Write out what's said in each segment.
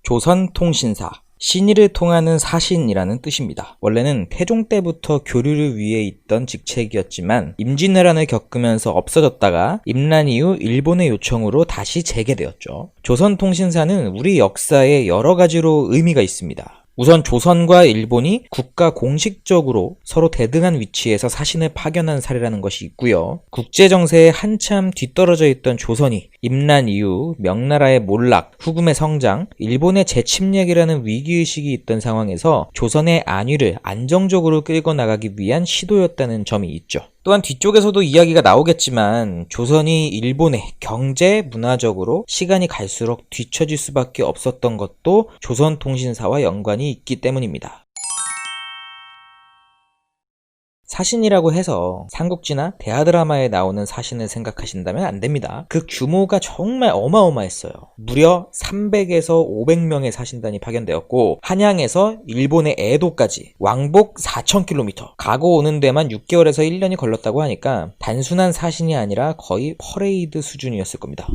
조선통신사, 신의를 통하는 사신이라는 뜻입니다. 원래는 태종 때부터 교류를 위해 있던 직책이었지만 임진왜란을 겪으면서 없어졌다가 임란 이후 일본의 요청으로 다시 재개되었죠. 조선통신사는 우리 역사에 여러 가지로 의미가 있습니다. 우선 조선과 일본이 국가 공식적으로 서로 대등한 위치에서 사신을 파견한 사례라는 것이 있고요. 국제정세에 한참 뒤떨어져 있던 조선이 임란 이후 명나라의 몰락, 후금의 성장, 일본의 재침략이라는 위기의식이 있던 상황에서 조선의 안위를 안정적으로 끌고 나가기 위한 시도였다는 점이 있죠. 또한 뒤쪽에서도 이야기가 나오겠지만 조선이 일본의 경제, 문화적으로 시간이 갈수록 뒤처질 수밖에 없었던 것도 조선통신사와 연관이 있기 때문입니다. 사신이라고 해서 삼국지나 대하드라마에 나오는 사신을 생각하신다면 안됩니다. 그 규모가 정말 어마어마했어요. 무려 300에서 500명의 사신단이 파견되었고 한양에서 일본의 에도까지 왕복 4000km 가고 오는 데만 6개월에서 1년이 걸렸다고 하니까 단순한 사신이 아니라 거의 퍼레이드 수준이었을 겁니다.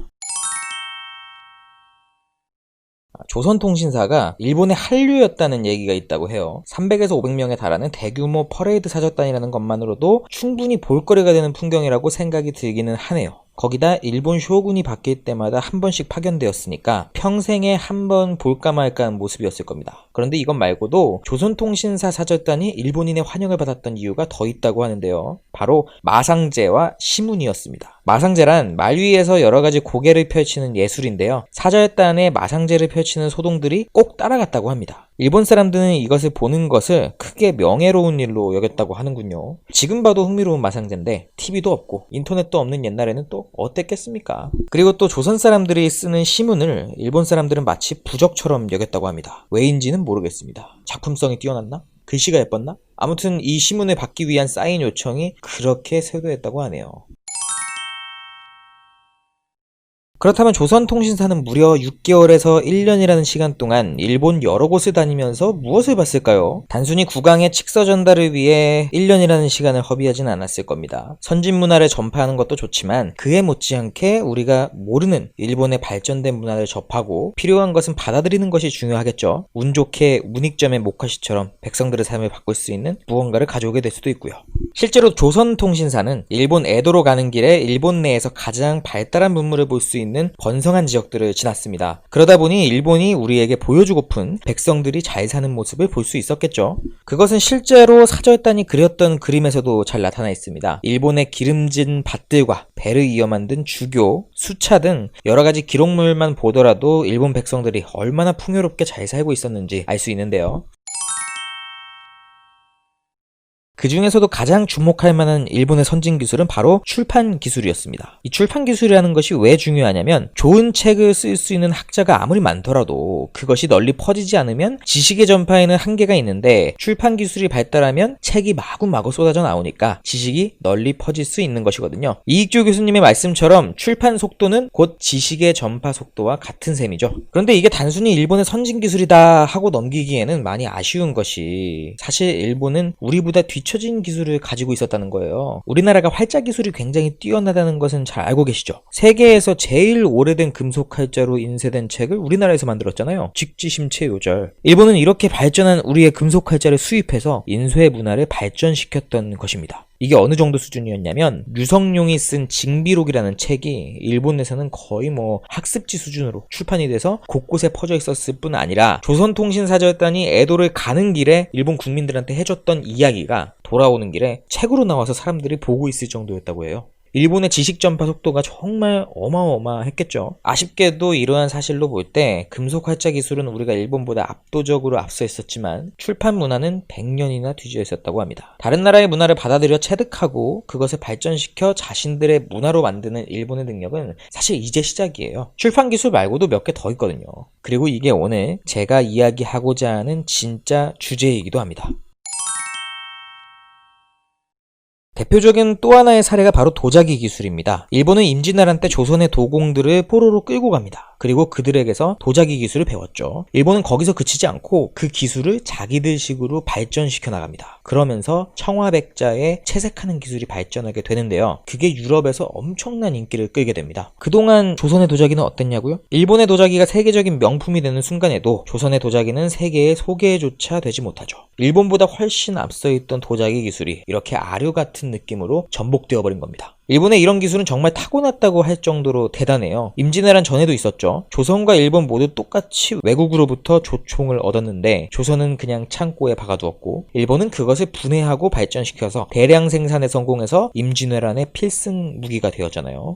조선통신사가 일본의 한류였다는 얘기가 있다고 해요. 300에서 500명에 달하는 대규모 퍼레이드 사절단이라는 것만으로도 충분히 볼거리가 되는 풍경이라고 생각이 들기는 하네요. 거기다 일본 쇼군이 바뀔 때마다 한 번씩 파견되었으니까 평생에 한 번 볼까 말까 하는 모습이었을 겁니다. 그런데 이것 말고도 조선통신사 사절단이 일본인의 환영을 받았던 이유가 더 있다고 하는데요. 바로 마상제와 시문이었습니다. 마상제란 말 위에서 여러가지 고개를 펼치는 예술인데요. 사절단에 마상제를 펼치는 소동들이 꼭 따라갔다고 합니다. 일본 사람들은 이것을 보는 것을 크게 명예로운 일로 여겼다고 하는군요. 지금 봐도 흥미로운 마상제인데 TV도 없고 인터넷도 없는 옛날에는 또 어땠겠습니까? 그리고 또 조선 사람들이 쓰는 시문을 일본 사람들은 마치 부적처럼 여겼다고 합니다. 왜인지는 모르겠습니다. 작품성이 뛰어났나? 글씨가 예뻤나? 아무튼 이 시문을 받기 위한 사인 요청이 그렇게 쇄도했다고 하네요. 그렇다면 조선통신사는 무려 6개월에서 1년이라는 시간 동안 일본 여러 곳을 다니면서 무엇을 봤을까요? 단순히 국왕의 칙서 전달을 위해 1년이라는 시간을 허비하진 않았을 겁니다. 선진 문화를 전파하는 것도 좋지만 그에 못지않게 우리가 모르는 일본의 발전된 문화를 접하고 필요한 것은 받아들이는 것이 중요하겠죠. 운 좋게 문익점의 모카시처럼 백성들의 삶을 바꿀 수 있는 무언가를 가져오게 될 수도 있고요. 실제로 조선통신사는 일본 에도로 가는 길에 일본 내에서 가장 발달한 문물을 볼 수 있는 번성한 지역들을 지났습니다. 그러다 보니 일본이 우리에게 보여주고픈 백성들이 잘 사는 모습을 볼 수 있었겠죠. 그것은 실제로 사절단이 그렸던 그림에서도 잘 나타나 있습니다. 일본의 기름진 밭들과 배를 이어 만든 주교, 수차 등 여러가지 기록물만 보더라도 일본 백성들이 얼마나 풍요롭게 잘 살고 있었는지 알 수 있는데요. 그 중에서도 가장 주목할 만한 일본의 선진 기술은 바로 출판 기술이었습니다. 이 출판 기술이라는 것이 왜 중요하냐면 좋은 책을 쓸 수 있는 학자가 아무리 많더라도 그것이 널리 퍼지지 않으면 지식의 전파에는 한계가 있는데 출판 기술이 발달하면 책이 마구마구 쏟아져 나오니까 지식이 널리 퍼질 수 있는 것이거든요. 이익조 교수님의 말씀처럼 출판 속도는 곧 지식의 전파 속도와 같은 셈이죠. 그런데 이게 단순히 일본의 선진 기술이다 하고 넘기기에는 많이 아쉬운 것이 사실 일본은 우리보다 뒤처진 기술을 가지고 있었다는 거예요. 우리나라가 활자 기술이 굉장히 뛰어나다는 것은 잘 알고 계시죠? 세계에서 제일 오래된 금속 활자로 인쇄된 책을 우리나라에서 만들었잖아요. 직지심체요절. 일본은 이렇게 발전한 우리의 금속 활자를 수입해서 인쇄 문화를 발전시켰던 것입니다. 이게 어느 정도 수준이었냐면 류성룡이 쓴 징비록이라는 책이 일본에서는 거의 학습지 수준으로 출판이 돼서 곳곳에 퍼져 있었을 뿐 아니라 조선통신사절단이 에도를 가는 길에 일본 국민들한테 해줬던 이야기가 돌아오는 길에 책으로 나와서 사람들이 보고 있을 정도였다고 해요. 일본의 지식 전파 속도가 정말 어마어마했겠죠. 아쉽게도 이러한 사실로 볼 때 금속 활자 기술은 우리가 일본보다 압도적으로 앞서 있었지만 출판 문화는 100년이나 뒤져 있었다고 합니다. 다른 나라의 문화를 받아들여 체득하고 그것을 발전시켜 자신들의 문화로 만드는 일본의 능력은 사실 이제 시작이에요. 출판 기술 말고도 몇 개 더 있거든요. 그리고 이게 오늘 제가 이야기하고자 하는 진짜 주제이기도 합니다. 대표적인 또 하나의 사례가 바로 도자기 기술입니다. 일본은 임진왜란 때 조선의 도공들을 포로로 끌고 갑니다. 그리고 그들에게서 도자기 기술을 배웠죠. 일본은 거기서 그치지 않고 그 기술을 자기들식으로 발전시켜 나갑니다. 그러면서 청화백자에 채색하는 기술이 발전하게 되는데요. 그게 유럽에서 엄청난 인기를 끌게 됩니다. 그동안 조선의 도자기는 어땠냐고요? 일본의 도자기가 세계적인 명품이 되는 순간에도 조선의 도자기는 세계에 소개조차 되지 못하죠. 일본보다 훨씬 앞서 있던 도자기 기술이 이렇게 아류 같은 느낌으로 전복되어 버린 겁니다. 일본의 이런 기술은 정말 타고났다고 할 정도로 대단해요. 임진왜란 전에도 있었죠. 조선과 일본 모두 똑같이 외국으로부터 조총을 얻었는데 조선은 그냥 창고에 박아두었고 일본은 그것을 분해하고 발전시켜서 대량 생산에 성공해서 임진왜란의 필승 무기가 되었잖아요.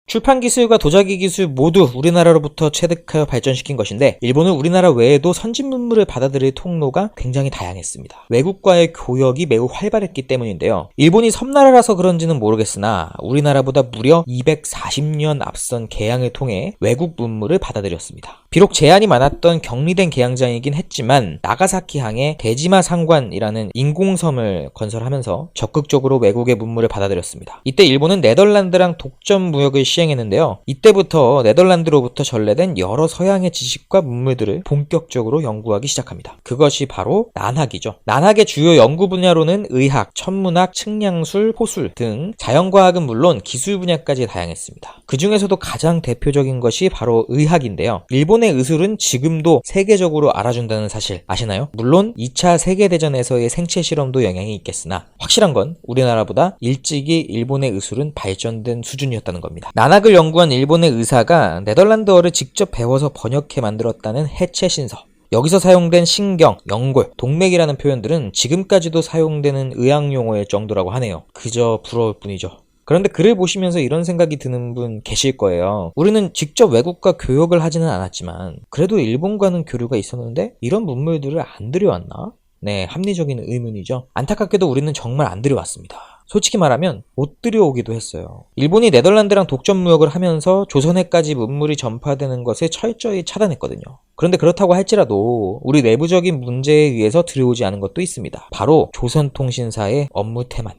출판 기술과 도자기 기술 모두 우리나라로부터 체득하여 발전시킨 것인데 일본은 우리나라 외에도 선진 문물을 받아들일 통로가 굉장히 다양했습니다. 외국과의 교역이 매우 활발했기 때문인데요. 일본이 섬나라라서 그런지는 모르겠으나 우리나라보다 무려 240년 앞선 개항을 통해 외국 문물을 받아들였습니다. 비록 제한이 많았던 격리된 개항장이긴 했지만 나가사키항에 대지마 상관이라는 인공섬을 건설하면서 적극적으로 외국의 문물을 받아들였습니다. 이때 일본은 네덜란드랑 독점 무역을 시행했는데요. 이때부터 네덜란드로부터 전래된 여러 서양의 지식과 문물들을 본격적으로 연구하기 시작합니다. 그것이 바로 난학이죠. 난학의 주요 연구 분야로는 의학, 천문학, 측량술, 호술 등 자연과학은 물론 기술 분야까지 다양했습니다. 그 중에서도 가장 대표적인 것이 바로 의학인데요. 일본의 의술은 지금도 세계적으로 알아준다는 사실 아시나요? 물론 2차 세계대전에서의 생체 실험도 영향이 있겠으나 확실한 건 우리나라보다 일찍이 일본의 의술은 발전된 수준이었다는 겁니다. 난학을 연구한 일본의 의사가 네덜란드어를 직접 배워서 번역해 만들었다는 해체 신서. 여기서 사용된 신경, 연골, 동맥이라는 표현들은 지금까지도 사용되는 의학 용어일 정도라고 하네요. 그저 부러울 뿐이죠. 그런데 글을 보시면서 이런 생각이 드는 분 계실 거예요. 우리는 직접 외국과 교역을 하지는 않았지만 그래도 일본과는 교류가 있었는데 이런 문물들을 안 들여왔나? 네, 합리적인 의문이죠. 안타깝게도 우리는 정말 안 들여왔습니다. 솔직히 말하면 못 들여오기도 했어요. 일본이 네덜란드랑 독점 무역을 하면서 조선해까지 문물이 전파되는 것을 철저히 차단했거든요. 그런데 그렇다고 할지라도 우리 내부적인 문제에 의해서 들여오지 않은 것도 있습니다. 바로 조선통신사의 업무 태만.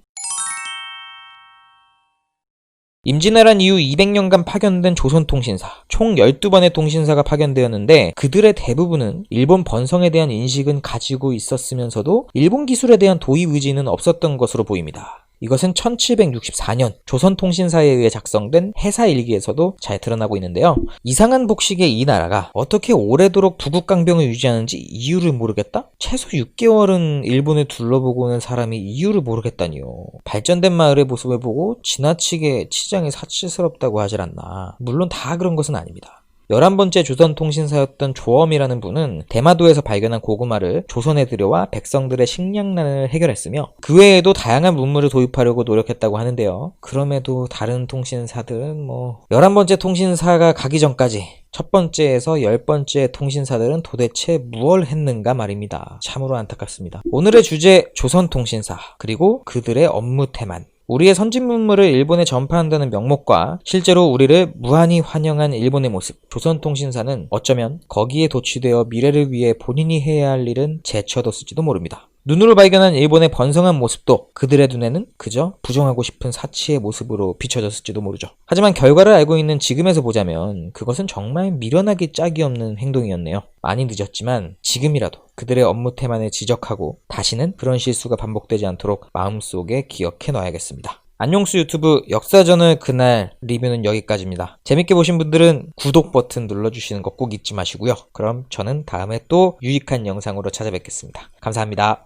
임진왜란 이후 200년간 파견된 조선통신사, 총 12번의 통신사가 파견되었는데 그들의 대부분은 일본 번성에 대한 인식은 가지고 있었으면서도 일본 기술에 대한 도입 의지는 없었던 것으로 보입니다. 이것은 1764년 조선통신사에 의해 작성된 해사일기에서도 잘 드러나고 있는데요. 이상한 복식의 이 나라가 어떻게 오래도록 부국강병을 유지하는지 이유를 모르겠다? 최소 6개월은 일본을 둘러보고 온 사람이 이유를 모르겠다니요. 발전된 마을의 모습을 보고 지나치게 치장이 사치스럽다고 하질 않나. 물론 다 그런 것은 아닙니다. 11번째 조선통신사였던 조엄이라는 분은 대마도에서 발견한 고구마를 조선에 들여와 백성들의 식량난을 해결했으며 그 외에도 다양한 문물을 도입하려고 노력했다고 하는데요. 그럼에도 다른 통신사들은 11번째 통신사가 가기 전까지 첫 번째에서 10번째 통신사들은 도대체 무엇을 했는가 말입니다. 참으로 안타깝습니다. 오늘의 주제 조선통신사 그리고 그들의 업무 태만. 우리의 선진 문물을 일본에 전파한다는 명목과 실제로 우리를 무한히 환영한 일본의 모습, 조선통신사는 어쩌면 거기에 도취되어 미래를 위해 본인이 해야 할 일은 제쳐뒀을지도 모릅니다. 눈으로 발견한 일본의 번성한 모습도 그들의 눈에는 그저 부정하고 싶은 사치의 모습으로 비춰졌을지도 모르죠. 하지만 결과를 알고 있는 지금에서 보자면 그것은 정말 미련하기 짝이 없는 행동이었네요. 많이 늦었지만 지금이라도 그들의 업무 태만을 지적하고 다시는 그런 실수가 반복되지 않도록 마음속에 기억해 놔야겠습니다. 안녕수 유튜브 역사저널 그날 리뷰는 여기까지입니다. 재밌게 보신 분들은 구독 버튼 눌러주시는 거 꼭 잊지 마시고요. 그럼 저는 다음에 또 유익한 영상으로 찾아뵙겠습니다. 감사합니다.